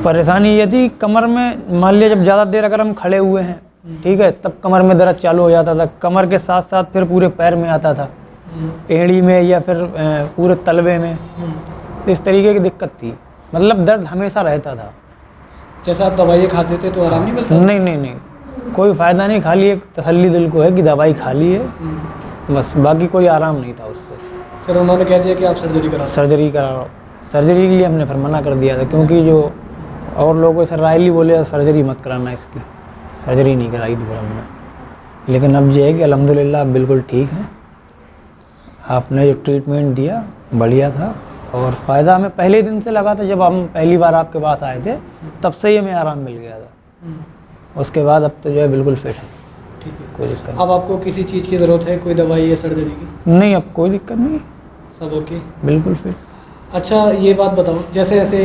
परेशानी ये थी कमर में, मान लिया जब ज़्यादा देर अगर हम खड़े हुए हैं, ठीक है, तब कमर में दर्द चालू हो जाता था। कमर के साथ साथ फिर पूरे पैर में आता था, एड़ी में या फिर पूरे तलवे में। तो इस तरीके की दिक्कत थी, मतलब दर्द हमेशा रहता था। जैसा आप दवाई खाते थे तो आराम नहीं मिलता? नहीं, कोई फ़ायदा नहीं, खाली एक तसल्ली दिल को है कि दवाई खा ली है, बस, बाकी कोई आराम नहीं था उससे। फिर उन्होंने कह दिया कि आप सर्जरी करा। सर्जरी कराओ, सर्जरी के लिए हमने फिर मना कर दिया था, क्योंकि जो और लोगों से रायली बोले सर्जरी मत कराना इसकी, सर्जरी नहीं कराई थी फिर हमने। लेकिन अब ये है कि अल्हम्दुलिल्लाह आप बिल्कुल ठीक हैं, आपने जो ट्रीटमेंट दिया बढ़िया था और फ़ायदा हमें पहले दिन से लगा था। जब हम पहली बार आपके पास आए थे तब से ही हमें आराम मिल गया था। उसके बाद अब तो जो है बिल्कुल फिट है, ठीक है। कोई दिक्कत अब आपको किसी चीज़ की ज़रूरत है, कोई दवाई या सर्जरी की? नहीं, अब कोई दिक्कत नहीं, सब ओके, बिल्कुल फिट। अच्छा ये बात बताओ, जैसे जैसे